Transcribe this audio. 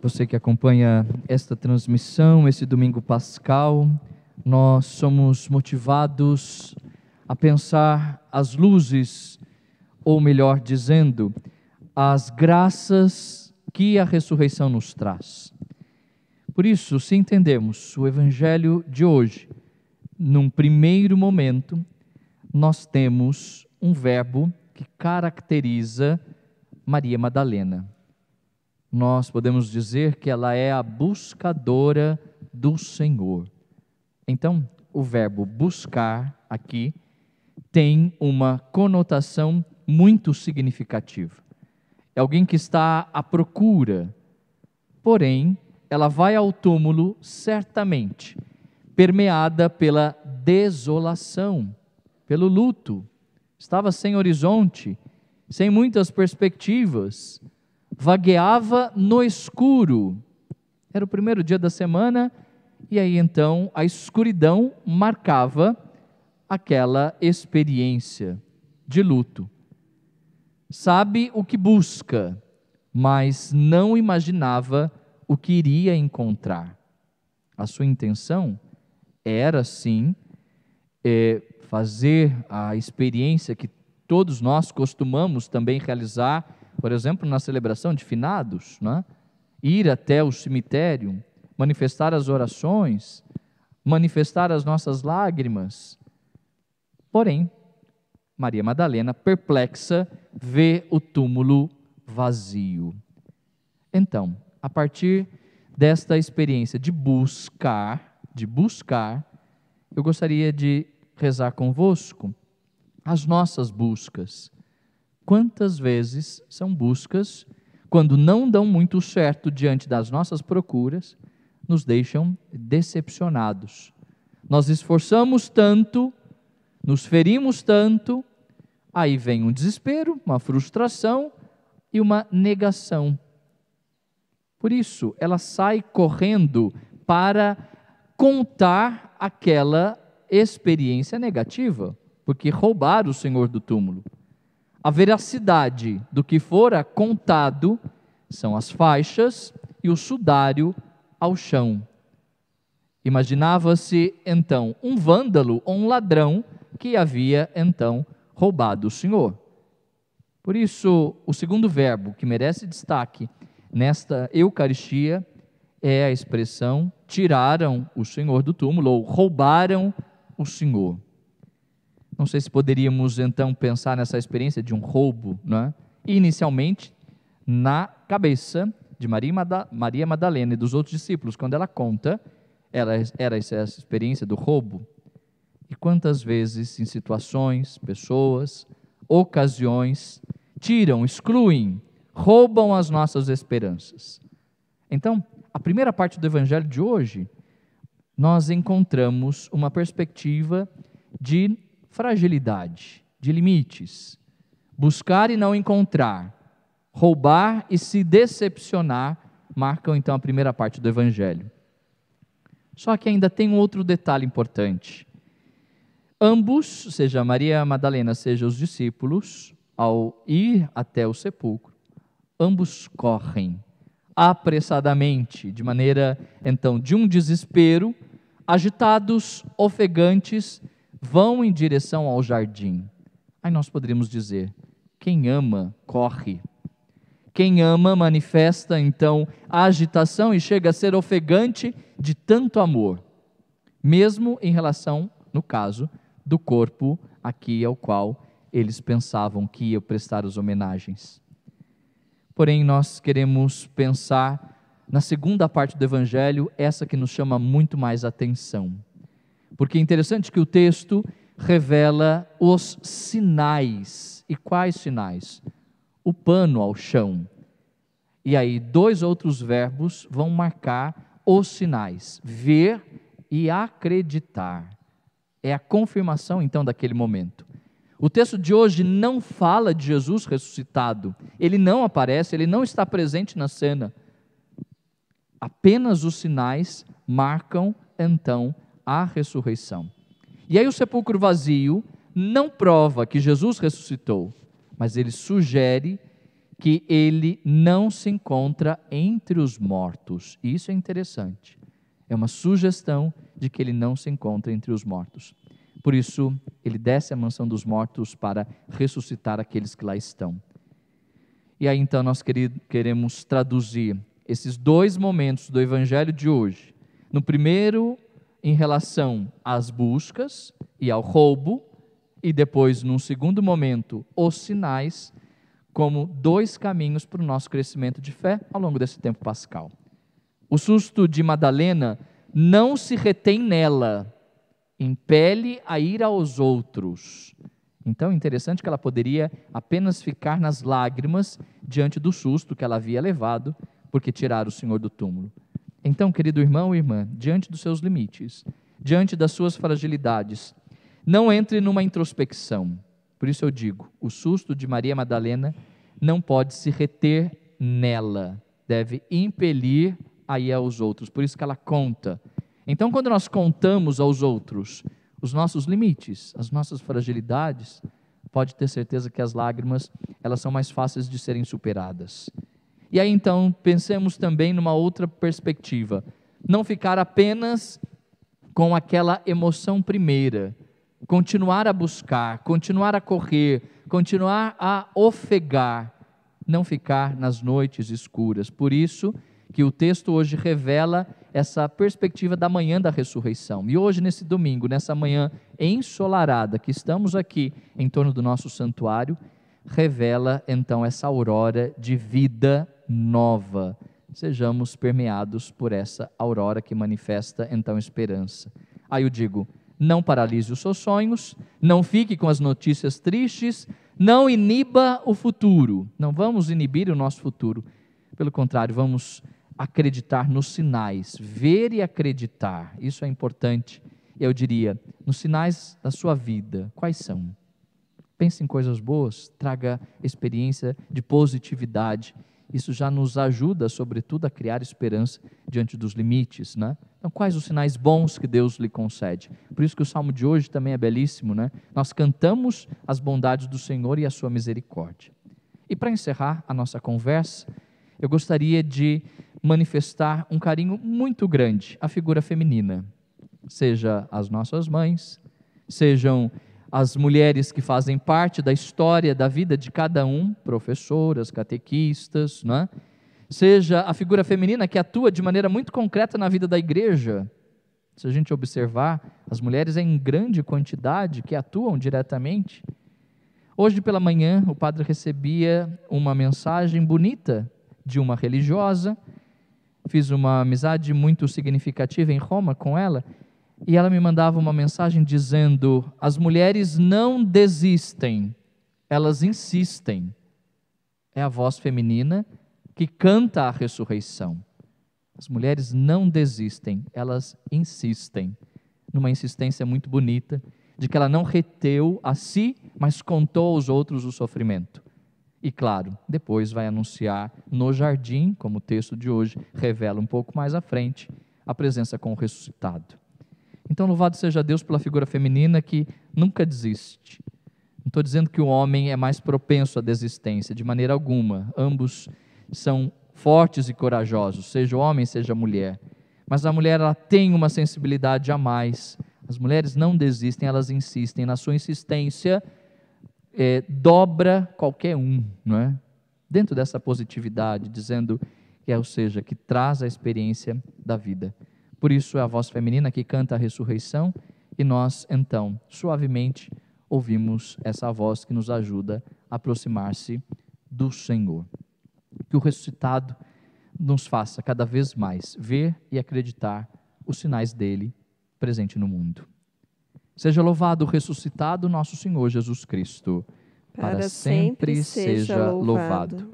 Você que acompanha esta transmissão, esse domingo pascal, nós somos motivados a pensar as luzes, ou melhor dizendo, as graças que a ressurreição nos traz. Por isso, se entendemos o evangelho de hoje, num primeiro momento, nós temos um verbo que caracteriza Maria Madalena. Nós podemos dizer que ela é a buscadora do Senhor. Então, o verbo buscar aqui tem uma conotação muito significativa. É alguém que está à procura, porém, ela vai ao túmulo certamente, permeada pela desolação, pelo luto. Estava sem horizonte, sem muitas perspectivas, vagueava no escuro. Era o primeiro dia da semana, e aí então a escuridão marcava aquela experiência de luto. Sabe o que busca, mas não imaginava o que iria encontrar. A sua intenção era sim fazer a experiência que todos nós costumamos também realizar, por exemplo, na celebração de finados, né? Ir até o cemitério, manifestar as orações, manifestar as nossas lágrimas. Porém, Maria Madalena, perplexa, vê o túmulo vazio. Então, a partir desta experiência de buscar, eu gostaria de rezar convosco as nossas buscas. Quantas vezes são buscas, quando não dão muito certo diante das nossas procuras, nos deixam decepcionados. Nós esforçamos tanto, nos ferimos tanto, aí vem um desespero, uma frustração e uma negação. Por isso, ela sai correndo para contar aquela experiência negativa, porque roubaram o Senhor do túmulo. A veracidade do que fora contado são as faixas e o sudário ao chão. Imaginava-se então um vândalo ou um ladrão que havia então roubado o Senhor. Por isso, o segundo verbo que merece destaque nesta Eucaristia é a expressão tiraram o Senhor do túmulo ou roubaram o Senhor. Não sei se poderíamos então pensar nessa experiência de um roubo, né? Inicialmente na cabeça de Maria Madalena e dos outros discípulos, quando ela conta, era essa experiência do roubo. E quantas vezes em situações, pessoas, ocasiões, tiram, excluem, roubam as nossas esperanças. Então, a primeira parte do evangelho de hoje, nós encontramos uma perspectiva de fragilidade, de limites. Buscar e não encontrar, roubar e se decepcionar, marcam então a primeira parte do evangelho. Só que ainda tem um outro detalhe importante. Ambos, seja Maria Madalena, seja os discípulos, ao ir até o sepulcro, ambos correm apressadamente, de maneira, então, de um desespero, agitados, ofegantes, vão em direção ao jardim. Aí nós poderíamos dizer, quem ama, corre. Quem ama manifesta, então, a agitação e chega a ser ofegante de tanto amor, mesmo em relação, no caso, do corpo aqui ao qual eles pensavam que ia prestar as homenagens. Porém, nós queremos pensar na segunda parte do Evangelho, essa que nos chama muito mais atenção. Porque é interessante que o texto revela os sinais. E quais sinais? O pano ao chão. E aí, dois outros verbos vão marcar os sinais: ver e acreditar. É a confirmação, então, daquele momento. O texto de hoje não fala de Jesus ressuscitado. Ele não aparece, ele não está presente na cena. Apenas os sinais marcam, então, a ressurreição. E aí o sepulcro vazio não prova que Jesus ressuscitou, mas ele sugere que ele não se encontra entre os mortos. Isso é interessante. É uma sugestão de que ele não se encontra entre os mortos. Por isso, ele desce à mansão dos mortos para ressuscitar aqueles que lá estão. E aí então nós queremos traduzir esses dois momentos do evangelho de hoje. No primeiro, em relação às buscas e ao roubo, e depois, num segundo momento, os sinais, como dois caminhos para o nosso crescimento de fé ao longo desse tempo pascal. O susto de Madalena não se retém nela, impele a ir aos outros. Então, interessante que ela poderia apenas ficar nas lágrimas diante do susto que ela havia levado, porque tiraram o Senhor do túmulo. Então, querido irmão e irmã, diante dos seus limites, diante das suas fragilidades, não entre numa introspecção. Por isso eu digo, o susto de Maria Madalena não pode se reter nela, deve impelir a ir aos outros, por isso que ela conta. Então, quando nós contamos aos outros os nossos limites, as nossas fragilidades, pode ter certeza que as lágrimas, elas são mais fáceis de serem superadas. E aí então, pensemos também numa outra perspectiva, não ficar apenas com aquela emoção primeira, continuar a buscar, continuar a correr, continuar a ofegar, não ficar nas noites escuras. Por isso que o texto hoje revela essa perspectiva da manhã da ressurreição. E hoje, nesse domingo, nessa manhã ensolarada, que estamos aqui em torno do nosso santuário, revela então essa aurora de vida nova. Sejamos permeados por essa aurora que manifesta então esperança. Aí eu digo, não paralise os seus sonhos, não fique com as notícias tristes, não iniba o futuro. Não vamos inibir o nosso futuro. Pelo contrário, vamos acreditar nos sinais, ver e acreditar. Isso é importante. Eu diria, nos sinais da sua vida, quais são? Pense em coisas boas, traga experiência de positividade. Isso já nos ajuda, sobretudo, a criar esperança diante dos limites, né? Então, quais os sinais bons que Deus lhe concede? Por isso que o salmo de hoje também é belíssimo, né? Nós cantamos as bondades do Senhor e a sua misericórdia. E para encerrar a nossa conversa, eu gostaria de manifestar um carinho muito grande à figura feminina, seja as nossas mães, sejam as mulheres que fazem parte da história da vida de cada um, professoras, catequistas, né? Seja a figura feminina que atua de maneira muito concreta na vida da igreja. Se a gente observar, as mulheres em grande quantidade que atuam diretamente. Hoje pela manhã, o padre recebia uma mensagem bonita de uma religiosa. Fiz uma amizade muito significativa em Roma com ela, e ela me mandava uma mensagem dizendo: as mulheres não desistem, elas insistem. É a voz feminina que canta a ressurreição. As mulheres não desistem, elas insistem, numa insistência muito bonita, de que ela não reteu a si, mas contou aos outros o sofrimento. E claro, depois vai anunciar no jardim, como o texto de hoje revela um pouco mais à frente, a presença com o ressuscitado. Então, louvado seja Deus pela figura feminina que nunca desiste. Não estou dizendo que o homem é mais propenso à desistência, de maneira alguma. Ambos são fortes e corajosos, seja homem, seja mulher. Mas a mulher, ela tem uma sensibilidade a mais. As mulheres não desistem, elas insistem. Na sua insistência, dobra qualquer um, não é? Dentro dessa positividade, dizendo que ou seja, que traz a experiência da vida. Por isso é a voz feminina que canta a ressurreição, e nós, então, suavemente ouvimos essa voz que nos ajuda a aproximar-se do Senhor. Que o ressuscitado nos faça cada vez mais ver e acreditar os sinais dele presente no mundo. Seja louvado o ressuscitado nosso Senhor Jesus Cristo. Para sempre seja louvado.